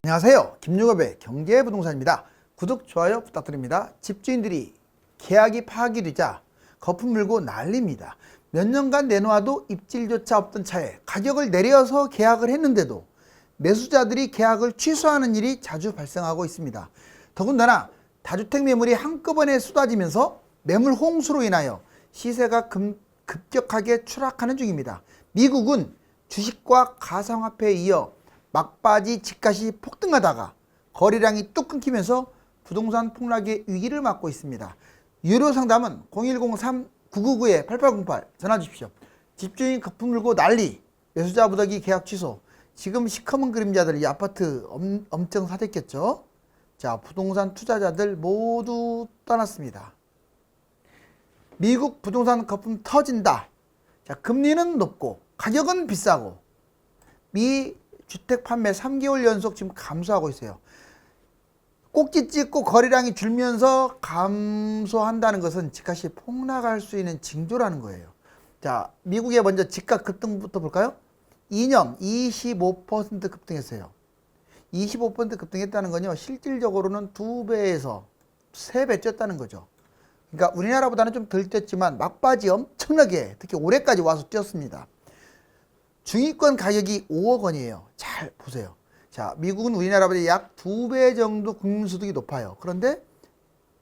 안녕하세요. 김용업의 경제부동산입니다. 구독, 좋아요 부탁드립니다. 집주인들이 계약이 파기되자 거품 물고 난립니다. 몇 년간 내놓아도 입질조차 없던 차에 가격을 내려서 계약을 했는데도 매수자들이 계약을 취소하는 일이 자주 발생하고 있습니다. 더군다나 다주택 매물이 한꺼번에 쏟아지면서 매물 홍수로 인하여 시세가 급격하게 추락하는 중입니다. 미국은 주식과 가상화폐에 이어 막바지 집값이 폭등하다가 거래량이 뚝 끊기면서 부동산 폭락의 위기를 맞고 있습니다. 유료 상담은 010-3999-8808 전화 주십시오. 집주인 거품 물고 난리, 매수자 무더기 계약 취소. 지금 시커먼 그림자들 이 아파트 엄청 사댔겠죠. 자, 부동산 투자자들 모두 떠났습니다. 미국 부동산 거품 터진다. 자, 금리는 높고 가격은 비싸고 미 주택 판매 3개월 연속 지금 감소하고 있어요. 꼭지 찍고 거래량이 줄면서 감소한다는 것은 집값이 폭락할 수 있는 징조라는 거예요. 자, 미국의 먼저 집값 급등부터 볼까요? 2년 25% 급등했어요. 25% 급등했다는 건요, 실질적으로는 2배에서 3배 뛰었다는 거죠. 그러니까 우리나라보다는 좀 덜 뛰었지만 막바지 엄청나게, 특히 올해까지 와서 뛰었습니다. 중위권 가격이 5억 원이에요. 잘 보세요. 자, 미국은 우리나라보다 약 2배 정도 국민소득이 높아요. 그런데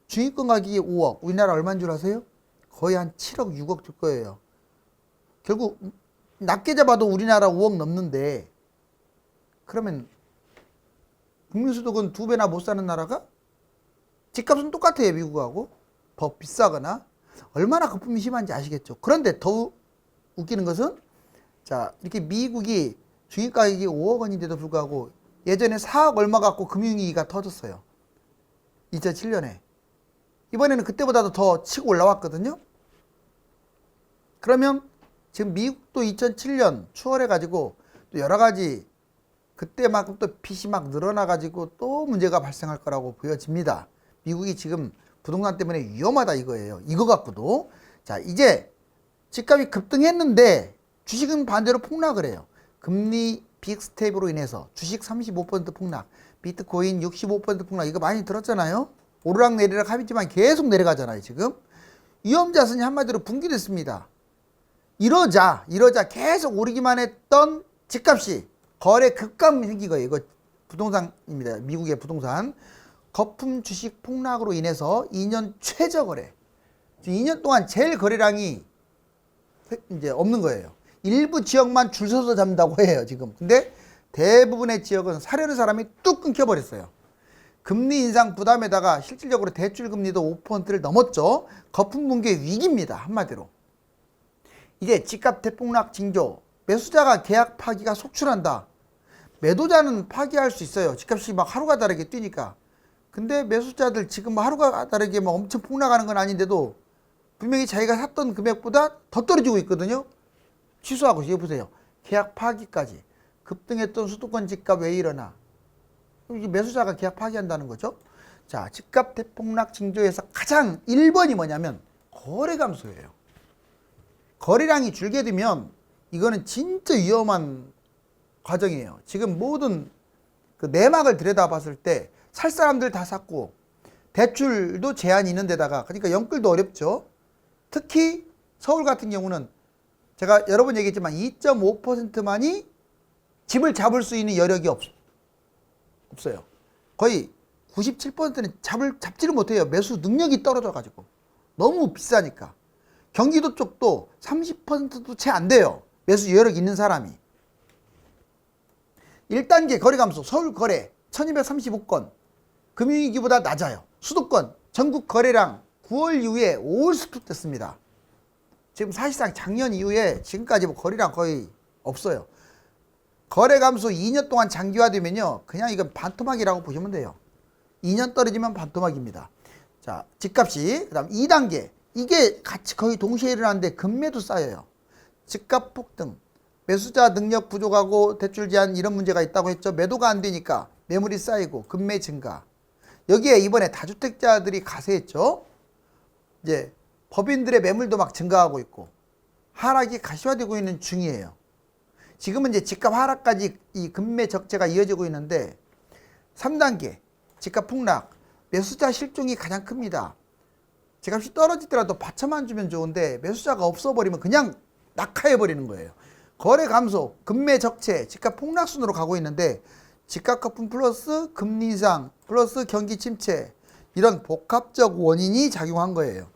중위권 가격이 5억, 우리나라 얼마인 줄 아세요? 거의 한 7억, 6억 줄 거예요. 결국 낮게 잡아도 우리나라 5억 넘는데, 그러면 국민소득은 2배나 못 사는 나라가? 집값은 똑같아요, 미국하고. 더 비싸거나. 얼마나 거품이 심한지 아시겠죠? 그런데 더 웃기는 것은, 자, 이렇게 미국이 중위가격이 5억 원인데도 불구하고 예전에 4억 얼마 갖고 금융위기가 터졌어요. 2007년에. 이번에는 그때보다도 더 치고 올라왔거든요. 그러면 지금 미국도 2007년 추월해 가지고 또 여러 가지 그때만큼 또 빚이 막 늘어나 가지고 또 문제가 발생할 거라고 보여집니다. 미국이 지금 부동산 때문에 위험하다 이거예요. 이거 갖고도. 자, 이제 집값이 급등했는데 주식은 반대로 폭락을 해요. 금리 빅스텝으로 인해서 주식 35% 폭락, 비트코인 65% 폭락, 이거 많이 들었잖아요. 오르락 내리락 하지만 계속 내려가잖아요. 지금 위험자산이 한마디로 붕괴됐습니다. 이러자 계속 오르기만 했던 집값이 거래 급감이 생긴 거예요. 이거 부동산입니다. 미국의 부동산 거품 주식 폭락으로 인해서 2년 최저 거래, 2년 동안 제일 거래량이 이제 없는 거예요. 일부 지역만 줄 서서 잡는다고 해요, 지금. 근데 대부분의 지역은 사려는 사람이 뚝 끊겨버렸어요. 금리 인상 부담에다가 실질적으로 대출 금리도 5%를 넘었죠. 거품 붕괴 위기입니다, 한마디로. 이제 집값 대폭락 징조, 매수자가 계약 파기가 속출한다. 매도자는 파기할 수 있어요. 집값이 막 하루가 다르게 뛰니까. 근데 매수자들 지금 하루가 다르게 막 엄청 폭락하는 건 아닌데도 분명히 자기가 샀던 금액보다 더 떨어지고 있거든요. 취소하고, 여기 보세요. 계약 파기까지. 급등했던 수도권 집값 왜 일어나? 매수자가 계약 파기한다는 거죠. 자, 집값 대폭락 징조에서 가장 1번이 뭐냐면 거래 감소예요. 거래량이 줄게 되면 이거는 진짜 위험한 과정이에요. 지금 모든 그 내막을 들여다봤을 때 살 사람들 다 샀고 대출도 제한이 있는 데다가, 그러니까 연끌도 어렵죠. 특히 서울 같은 경우는 제가 여러 번 얘기했지만 2.5%만이 집을 잡을 수 있는 여력이 없어요. 거의 97%는 잡지를 못해요. 매수 능력이 떨어져가지고. 너무 비싸니까. 경기도 쪽도 30%도 채 안 돼요. 매수 여력 있는 사람이. 1단계 거래 감소, 서울 거래 1235건. 금융위기보다 낮아요. 수도권 전국 거래량 9월 이후에 5월 됐습니다. 지금 사실상 작년 이후에 지금까지 뭐 거래량 거의 없어요. 거래 감소 2년 동안 장기화되면요, 그냥 이건 반토막이라고 보시면 돼요. 2년 떨어지면 반토막입니다. 자, 집값이, 그 다음 2단계. 이게 같이 거의 동시에 일어나는데 금매도 쌓여요. 집값 폭등, 매수자 능력 부족하고 대출 제한 이런 문제가 있다고 했죠. 매도가 안 되니까 매물이 쌓이고 금매 증가. 여기에 이번에 다주택자들이 가세했죠. 이제 법인들의 매물도 막 증가하고 있고 하락이 가시화되고 있는 중이에요. 지금은 이제 집값 하락까지 이 금매 적재가 이어지고 있는데, 3단계 집값 폭락, 매수자 실종이 가장 큽니다. 집값이 떨어지더라도 받쳐만 주면 좋은데 매수자가 없어버리면 그냥 낙하해버리는 거예요. 거래 감소, 금매 적체, 집값 폭락순으로 가고 있는데 집값 거품 플러스 금리 인상 플러스 경기 침체, 이런 복합적 원인이 작용한 거예요.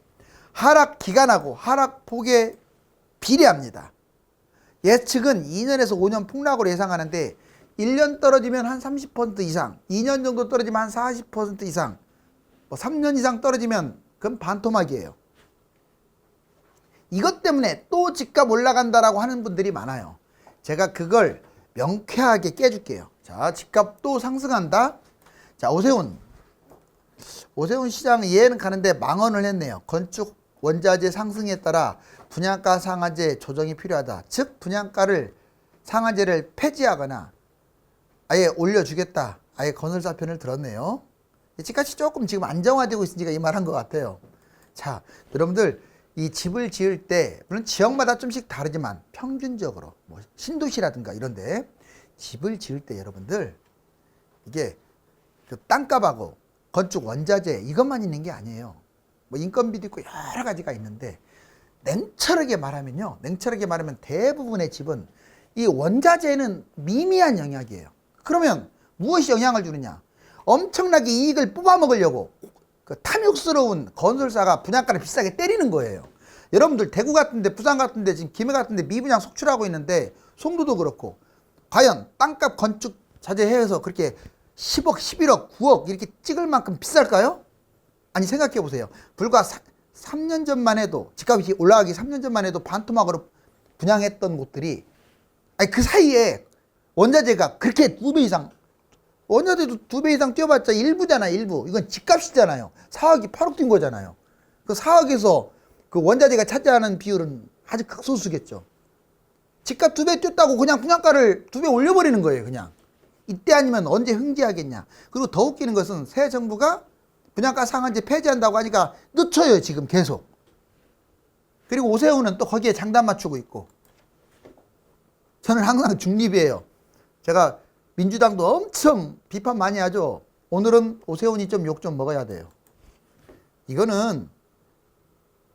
하락 기간하고 하락폭에 비례합니다. 예측은 2년에서 5년 폭락으로 예상하는데 1년 떨어지면 한 30% 이상, 2년 정도 떨어지면 한 40% 이상, 3년 이상 떨어지면 그건 반토막이에요. 이것 때문에 또 집값 올라간다라고 하는 분들이 많아요. 제가 그걸 명쾌하게 깨줄게요. 자, 집값 또 상승한다. 자, 오세훈 시장 이해는 가는데 망언을 했네요. 건축 원자재 상승에 따라 분양가 상한제 조정이 필요하다. 즉 분양가를 상한제를 폐지하거나 아예 올려주겠다. 아예 건설사 편을 들었네요. 집값이 조금 지금 안정화되고 있으니까 이 말 한 것 같아요. 자, 여러분들 이 집을 지을 때 물론 지역마다 좀씩 다르지만 평균적으로 뭐 신도시라든가 이런데 집을 지을 때 여러분들 이게 그 땅값하고 건축 원자재 이것만 있는 게 아니에요. 뭐 인건비도 있고 여러 가지가 있는데 냉철하게 말하면요. 냉철하게 말하면 대부분의 집은 이 원자재는 미미한 영향이에요. 그러면 무엇이 영향을 주느냐? 엄청나게 이익을 뽑아먹으려고 그 탐욕스러운 건설사가 분양가를 비싸게 때리는 거예요. 여러분들 대구 같은데 부산 같은데 지금 김해 같은데 미분양 속출하고 있는데 송도도 그렇고 과연 땅값 건축 자재해서 그렇게 10억, 11억, 9억 이렇게 찍을 만큼 비쌀까요? 아니 생각해 보세요. 불과 3년 전만 해도 집값이 올라가기 3년 전만 해도 반토막으로 분양했던 곳들이 아니 그 사이에 원자재가 그렇게 2배 이상 원자재도 2배 이상 뛰어봤자 일부잖아. 일부. 이건 집값이잖아요. 4억이 8억 뛴 거잖아요. 그 4억에서 그 원자재가 차지하는 비율은 아주 극소수겠죠. 집값 2배 뛰었다고 그냥 분양가를 2배 올려버리는 거예요. 그냥. 이때 아니면 언제 흥지하겠냐. 그리고 더 웃기는 것은 새 정부가 분양가 상한제 폐지한다고 하니까 늦춰요. 지금 계속. 그리고 오세훈은 또 거기에 장단 맞추고 있고. 저는 항상 중립이에요. 제가 민주당도 엄청 비판 많이 하죠. 오늘은 오세훈이 좀 욕 좀 먹어야 돼요. 이거는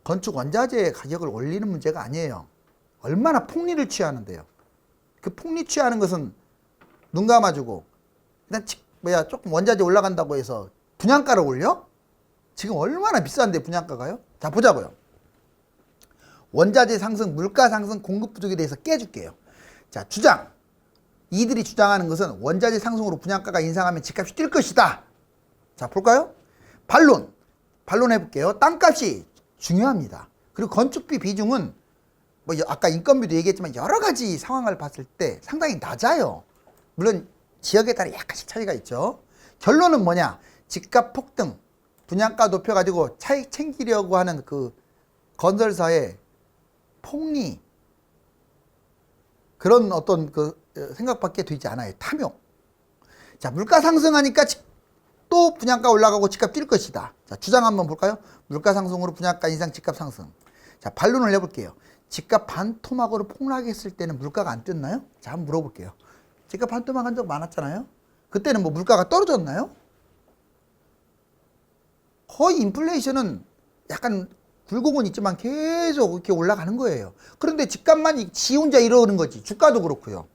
건축 원자재 가격을 올리는 문제가 아니에요. 얼마나 폭리를 취하는데요. 그 폭리 취하는 것은 눈 감아주고 그냥 조금 원자재 올라간다고 해서 분양가를 올려? 지금 얼마나 비싼데 분양가가요? 자 보자고요. 원자재 상승, 물가 상승, 공급 부족에 대해서 깨줄게요. 자 주장. 이들이 주장하는 것은 원자재 상승으로 분양가가 인상하면 집값이 뛸 것이다. 자 볼까요? 반론 해볼게요. 땅값이 중요합니다. 그리고 건축비 비중은 뭐 아까 인건비도 얘기했지만 여러 가지 상황을 봤을 때 상당히 낮아요. 물론 지역에 따라 약간씩 차이가 있죠. 결론은 뭐냐? 집값 폭등, 분양가 높여가지고 차익 챙기려고 하는 그 건설사의 폭리, 그런 어떤 그 생각밖에 되지 않아요. 탐욕. 자, 물가 상승하니까 또 분양가 올라가고 집값 뛸 것이다. 자, 주장 한번 볼까요? 물가 상승으로 분양가 인상, 집값 상승. 자, 반론을 해볼게요. 집값 반토막으로 폭락했을 때는 물가가 안 뛰었나요? 자, 한번 물어볼게요. 집값 반토막 한 적 많았잖아요. 그때는 뭐 물가가 떨어졌나요? 거의 인플레이션은 약간 굴곡은 있지만 계속 이렇게 올라가는 거예요. 그런데 집값만 지 혼자 이러는 거지. 주가도 그렇고요.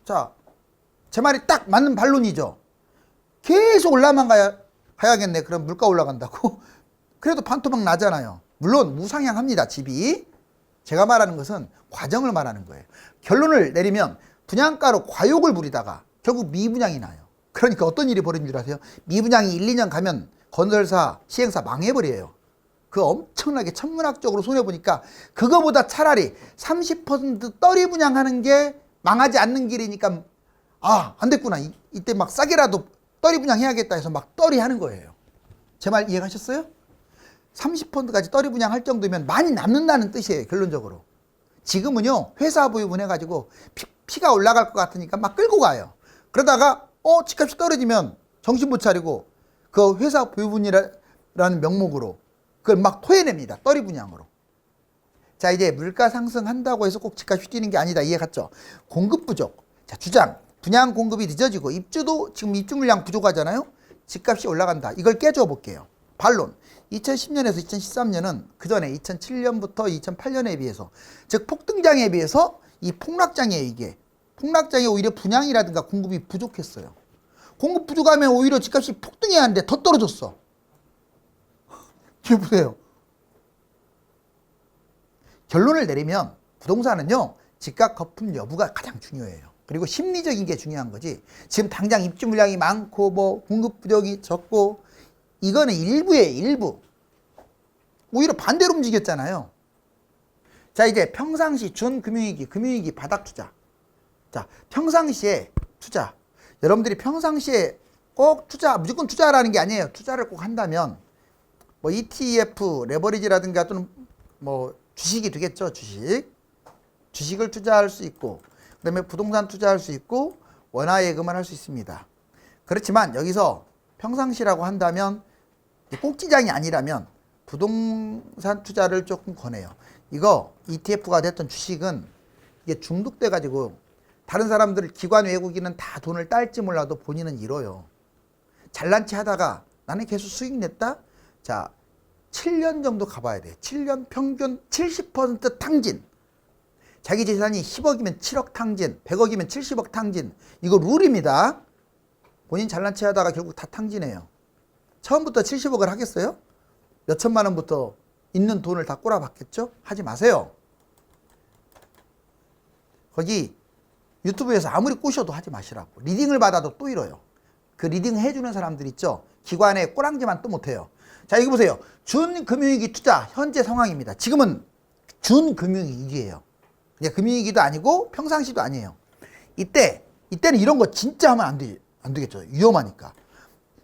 자, 제 말이 딱 맞는 반론이죠. 계속 올라만 가야겠네. 그럼 물가 올라간다고? 그래도 반토막 나잖아요. 물론 무상향합니다. 집이. 제가 말하는 것은 과정을 말하는 거예요. 결론을 내리면 분양가로 과욕을 부리다가 결국 미분양이 나요. 그러니까 어떤 일이 벌어진 줄 아세요? 미분양이 1, 2년 가면 건설사, 시행사 망해버려요. 그 엄청나게 천문학적으로 손해보니까 그거보다 차라리 30% 떨이 분양하는 게 망하지 않는 길이니까 안 됐구나. 이때 막 싸게라도 떨이 분양해야겠다 해서 막 떨이 하는 거예요. 제 말 이해가셨어요? 30%까지 떨이 분양할 정도면 많이 남는다는 뜻이에요. 결론적으로. 지금은요. 회사 부유분 해가지고 피가 올라갈 것 같으니까 막 끌고 가요. 그러다가 집값이 떨어지면 정신 못 차리고 그 회사 부유분이라는 명목으로 그걸 막 토해냅니다. 떨이 분양으로. 자, 이제 물가 상승한다고 해서 꼭 집값이 뛰는 게 아니다. 이해 갔죠? 공급 부족. 자, 주장. 분양 공급이 늦어지고 입주도 지금 입주 물량 부족하잖아요. 집값이 올라간다. 이걸 깨줘 볼게요. 반론. 2010년에서 2013년은 그 전에 2007년부터 2008년에 비해서, 즉 폭등장에 비해서 이 폭락장이에요. 이게 폭락장에 오히려 분양이라든가 공급이 부족했어요. 공급 부족하면 오히려 집값이 폭등해야 하는데 더 떨어졌어. 지금 보세요. 결론을 내리면 부동산은요, 집값 거품 여부가 가장 중요해요. 그리고 심리적인 게 중요한 거지. 지금 당장 입주 물량이 많고 뭐 공급 부족이 적고, 이거는 일부예요. 일부. 오히려 반대로 움직였잖아요. 자, 이제 평상시 준금융위기, 금융위기 바닥 투자. 자, 평상시에 투자. 여러분들이 평상시에 꼭 투자, 무조건 투자라는 게 아니에요. 투자를 꼭 한다면 뭐 ETF, 레버리지라든가 또는 뭐 주식이 되겠죠. 주식을 투자할 수 있고, 그 다음에 부동산 투자할 수 있고, 원화 예금을 할 수 있습니다. 그렇지만 여기서 평상시라고 한다면 꼭지장이 아니라면 부동산 투자를 조금 권해요. 이거 ETF가 됐던 주식은 이게 중독돼 가지고 다른 사람들, 기관 외국인은 다 돈을 딸지 몰라도 본인은 잃어요. 잘난 체 하다가 나는 계속 수익 냈다? 자, 7년 정도 가봐야 돼. 7년 평균 70% 탕진. 자기 재산이 10억이면 7억 탕진, 100억이면 70억 탕진. 이거 룰입니다. 본인 잘난 체 하다가 결국 다 탕진해요. 처음부터 70억을 하겠어요? 몇 천만 원부터 있는 돈을 다 꼬라박겠죠? 하지 마세요. 거기 유튜브에서 아무리 꼬셔도 하지 마시라고. 리딩을 받아도 또 잃어요. 그 리딩 해주는 사람들 있죠? 기관에 꼬랑지만 또 못해요. 자, 이거 보세요. 준금융위기 투자 현재 상황입니다. 지금은 준금융위기예요. 그냥 금융위기도 아니고 평상시도 아니에요. 이때는 이런 거 진짜 하면 안 되겠죠. 위험하니까.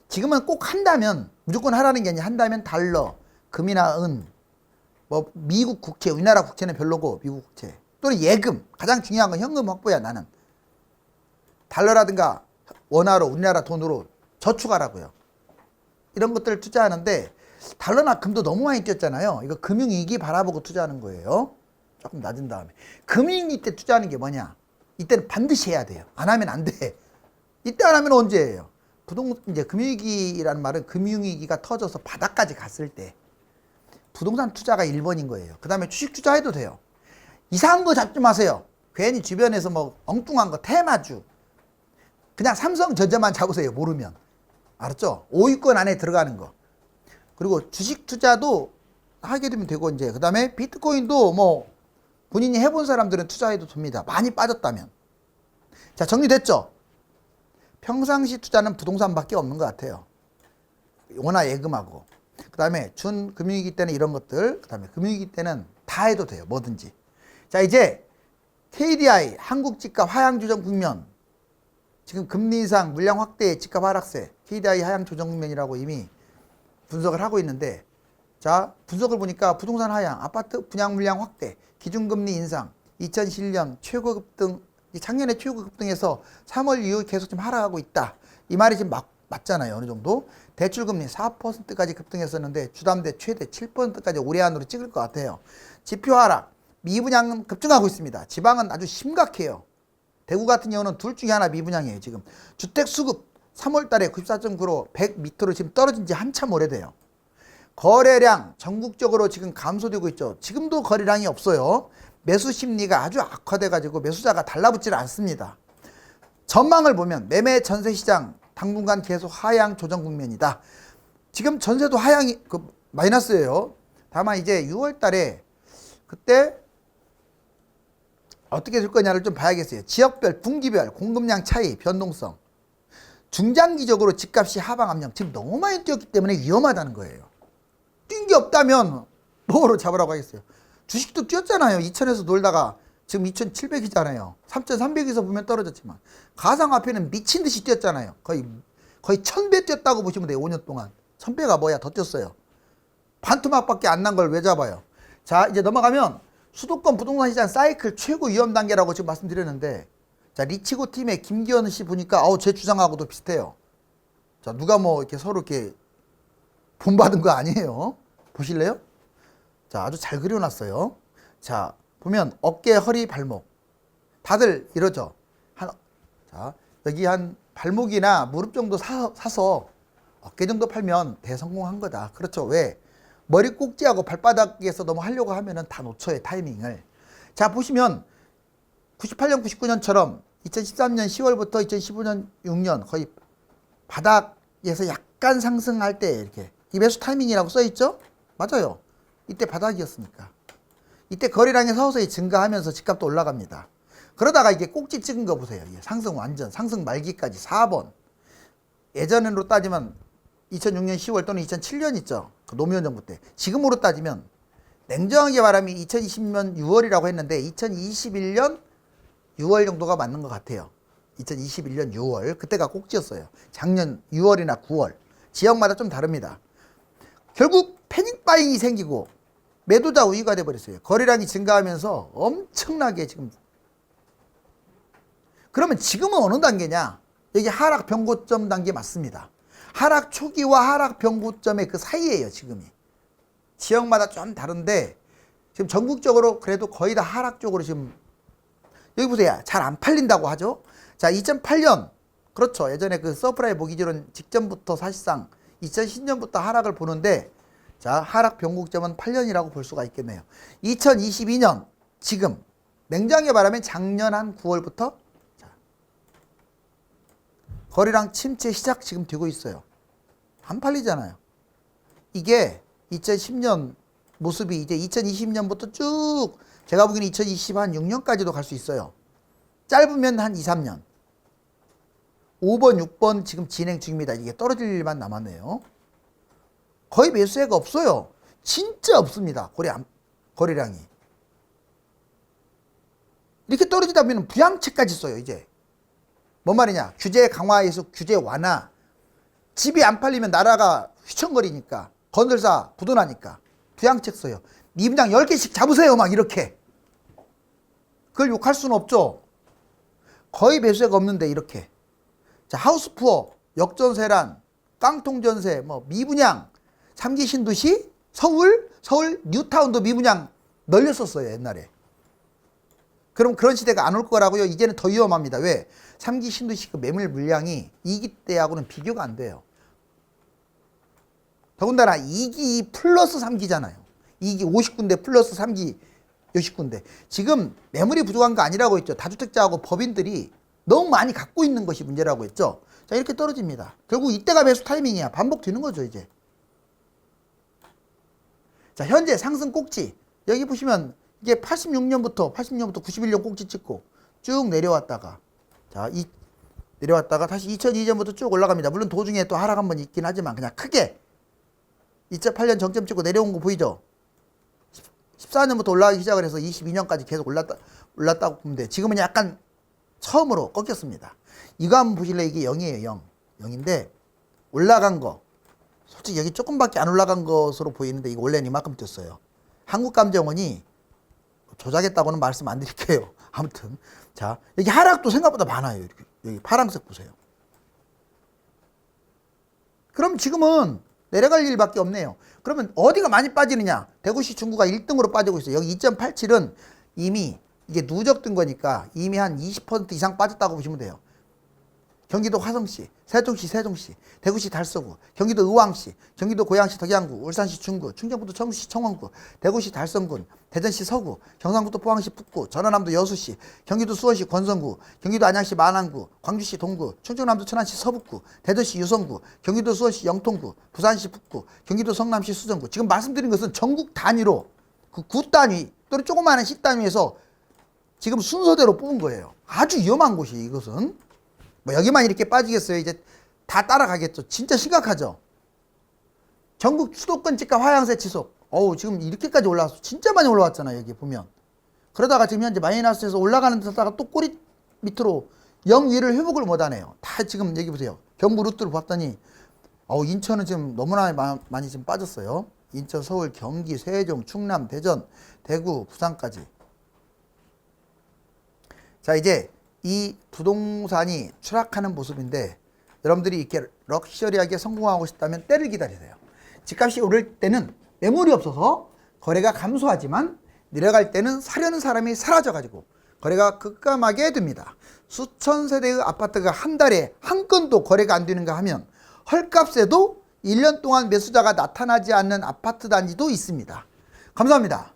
지금은 꼭 한다면, 무조건 하라는 게 아니라 한다면 달러, 금이나 은, 뭐 미국 국채, 우리나라 국채는 별로고 미국 국채, 또는 예금. 가장 중요한 건 현금 확보야. 나는 달러라든가 원화로, 우리나라 돈으로 저축하라고요. 이런 것들을 투자하는데 달러나 금도 너무 많이 뛰었잖아요. 이거 금융위기 바라보고 투자하는 거예요. 조금 낮은 다음에. 금융위기 때 투자하는 게 뭐냐? 이때는 반드시 해야 돼요. 안 하면 안 돼. 이때 안 하면 언제 해요? 이제 금융위기라는 말은 금융위기가 터져서 바닥까지 갔을 때 부동산 투자가 1번인 거예요. 그 다음에 주식 투자해도 돼요. 이상한 거 잡지 마세요. 괜히 주변에서 뭐 엉뚱한 거, 테마주. 그냥 삼성전자만 잡으세요. 모르면. 알았죠? 5위권 안에 들어가는 거. 그리고 주식 투자도 하게 되면 되고, 이제 그 다음에 비트코인도 뭐 본인이 해본 사람들은 투자해도 됩니다. 많이 빠졌다면. 자, 정리됐죠? 평상시 투자는 부동산밖에 없는 것 같아요. 원화 예금하고. 그 다음에 준금융위기 때는 이런 것들, 그 다음에 금융위기 때는 다 해도 돼요. 뭐든지. 자, 이제 KDI, 한국 집값 하향 조정 국면. 지금 금리 인상, 물량 확대, 집값 하락세, KDI 하향 조정 국면이라고 이미 분석을 하고 있는데, 자, 분석을 보니까 부동산 하향, 아파트 분양 물량 확대, 기준금리 인상, 2007년 최고 급등, 작년에 최고 급등해서 3월 이후 계속 좀 하락하고 있다. 이 말이 지금 맞잖아요. 어느 정도. 대출금리 4%까지 급등했었는데 주담대 최대 7%까지 올해 안으로 찍을 것 같아요. 지표 하락, 미분양은 급증하고 있습니다. 지방은 아주 심각해요. 대구 같은 경우는 둘 중에 하나 미분양이에요. 지금 주택 수급 3월 달에 94.9로 100m로 지금 떨어진 지 한참 오래돼요. 거래량 전국적으로 지금 감소되고 있죠. 지금도 거래량이 없어요. 매수 심리가 아주 악화돼 가지고 매수자가 달라붙질 않습니다. 전망을 보면 매매 전세 시장 당분간 계속 하향 조정 국면이다. 지금 전세도 하향이 마이너스예요. 다만 이제 6월 달에 그때 어떻게 될 거냐를 좀 봐야겠어요. 지역별, 분기별, 공급량 차이, 변동성. 중장기적으로 집값이 하방 압력. 지금 너무 많이 뛰었기 때문에 위험하다는 거예요. 뛴 게 없다면 뭐로 잡으라고 하겠어요. 주식도 뛰었잖아요. 2000에서 놀다가 지금 2700이잖아요. 3300에서 보면 떨어졌지만 가상화폐는 미친 듯이 뛰었잖아요. 거의 1000배 뛰었다고 보시면 돼요. 5년 동안. 1000배가 뭐야? 더 뛰었어요. 반토막밖에 안 난 걸 왜 잡아요? 자, 이제 넘어가면 수도권 부동산 시장 사이클 최고 위험 단계라고 지금 말씀드렸는데, 자, 리치고 팀의 김기현 씨 보니까 제 주장하고도 비슷해요. 자, 누가 뭐 이렇게 서로 이렇게 본받은 거 아니에요? 보실래요? 자, 아주 잘 그려놨어요. 자, 보면 어깨, 허리, 발목 다들 이러죠. 자, 여기 한 발목이나 무릎 정도 사서 어깨 정도 팔면 대성공한 거다. 그렇죠. 왜? 머리 꼭지하고 발바닥에서 너무 하려고 하면은 다 놓쳐요, 타이밍을. 자, 보시면 98년, 99년처럼 2013년 10월부터 2015년 6년 거의 바닥에서 약간 상승할 때 이렇게 이 매수 타이밍이라고 써 있죠? 맞아요. 이때 바닥이었으니까. 이때 거래량이 서서히 증가하면서 집값도 올라갑니다. 그러다가 이게 꼭지 찍은 거 보세요. 이게 상승 완전, 상승 말기까지 4번. 예전으로 따지면 2006년 10월 또는 2007년 있죠. 그 노무현 정부 때. 지금으로 따지면 냉정하게 말하면 2020년 6월이라고 했는데 2021년 6월 정도가 맞는 것 같아요. 2021년 6월. 그때가 꼭지였어요. 작년 6월이나 9월. 지역마다 좀 다릅니다. 결국 패닉 바잉이 생기고 매도자 우위가 돼버렸어요. 거래량이 증가하면서 엄청나게 지금. 그러면 지금은 어느 단계냐? 여기 하락 변고점 단계 맞습니다. 하락 초기와 하락 변고점의 그 사이에요, 지금이. 지역마다 좀 다른데 지금 전국적으로 그래도 거의 다 하락 쪽으로 지금. 여기 보세요. 잘 안 팔린다고 하죠. 자, 2008년. 그렇죠. 예전에 그 서프라이 모기지론 직전부터 사실상 2010년부터 하락을 보는데, 자, 하락 변곡점은 8년이라고 볼 수가 있겠네요. 2022년 지금 냉정하게 말하면 작년 한 9월부터 자, 거래량 침체 시작 지금 되고 있어요. 안 팔리잖아요. 이게 2010년 모습이 이제 2020년부터 쭉 제가 보기에는 2026년까지도 갈 수 있어요. 짧으면 한 2, 3년. 5번, 6번 지금 진행 중입니다. 이게 떨어질 일만 남았네요. 거의 매수세가 없어요. 진짜 없습니다. 거래량이. 이렇게 떨어지다 보면 부양책까지 써요, 이제. 뭔 말이냐. 규제 강화에서 규제 완화. 집이 안 팔리면 나라가 휘청거리니까. 건설사 부도나니까. 부양책 써요. 미분양 10개씩 잡으세요, 막 이렇게. 그걸 욕할 수는 없죠. 거의 매수세가 없는데 이렇게. 자, 하우스푸어, 역전세란, 깡통전세, 뭐 미분양, 3기 신도시, 서울 뉴타운도 미분양 널렸었어요, 옛날에. 그럼 그런 시대가 안 올 거라고요? 이제는 더 위험합니다. 왜? 3기 신도시 그 매물 물량이 2기 때하고는 비교가 안 돼요. 더군다나 2기 플러스 3기잖아요. 2기 50군데 플러스 3기 60군데. 지금 매물이 부족한 거 아니라고 했죠. 다주택자하고 법인들이 너무 많이 갖고 있는 것이 문제라고 했죠. 자, 이렇게 떨어집니다. 결국 이때가 매수 타이밍이야. 반복되는 거죠, 이제. 자, 현재 상승 꼭지. 여기 보시면 이게 86년부터 91년 꼭지 찍고 쭉 내려왔다가, 자, 내려왔다가 다시 2002년부터 쭉 올라갑니다. 물론 도중에 또 하락 한번 있긴 하지만 그냥 크게 2008년 정점 찍고 내려온 거 보이죠? 14년부터 올라가기 시작을 해서 22년까지 계속 올랐다고 보면 돼. 지금은 약간 처음으로 꺾였습니다. 이거 한번 보실래요? 이게 0이에요, 0. 0인데 올라간 거. 솔직히 여기 조금밖에 안 올라간 것으로 보이는데 이거 원래는 이만큼 뛰었어요. 한국감정원이 조작했다고는 말씀 안 드릴게요. 아무튼 자, 여기 하락도 생각보다 많아요. 이렇게. 여기 파란색 보세요. 그럼 지금은 내려갈 일밖에 없네요. 그러면 어디가 많이 빠지느냐? 대구시 중구가 1등으로 빠지고 있어요. 여기 2.87은 이미 이게 누적된 거니까 이미 한 20% 이상 빠졌다고 보시면 돼요. 경기도 화성시, 세종시, 대구시 달서구, 경기도 의왕시, 경기도 고양시 덕양구, 울산시 중구, 충청북도 청주시 청원구, 대구시 달성군, 대전시 서구, 경상북도 포항시 북구, 전라남도 여수시, 경기도 수원시 권성구, 경기도 안양시 만안구, 광주시 동구, 충청남도 천안시 서북구, 대전시 유성구, 경기도 수원시 영통구, 부산시 북구, 경기도 성남시 수정구. 지금 말씀드린 것은 전국 단위로 그 구 단위 또는 조그마한 시 단위에서 지금 순서대로 뽑은 거예요. 아주 위험한 곳이 이것은. 뭐 여기만 이렇게 빠지겠어요? 이제 다 따라가겠죠. 진짜 심각하죠. 전국 수도권 집값 하향세 지속. 어우, 지금 이렇게까지 올라왔어. 진짜 많이 올라왔잖아요, 여기 보면. 그러다가 지금 현재 마이너스에서 올라가는 듯하다가 또 꼬리 밑으로 0 위를 회복을 못하네요. 다 지금 여기 보세요. 경부 루트를 봤더니 인천은 지금 너무나 많이 지금 빠졌어요. 인천, 서울, 경기, 세종, 충남, 대전, 대구, 부산까지. 자, 이제 이 부동산이 추락하는 모습인데 여러분들이 이렇게 럭셔리하게 성공하고 싶다면 때를 기다리세요. 집값이 오를 때는 매물이 없어서 거래가 감소하지만 내려갈 때는 사려는 사람이 사라져가지고 거래가 급감하게 됩니다. 수천 세대의 아파트가 한 달에 한 건도 거래가 안 되는가 하면 헐값에도 1년 동안 매수자가 나타나지 않는 아파트 단지도 있습니다. 감사합니다.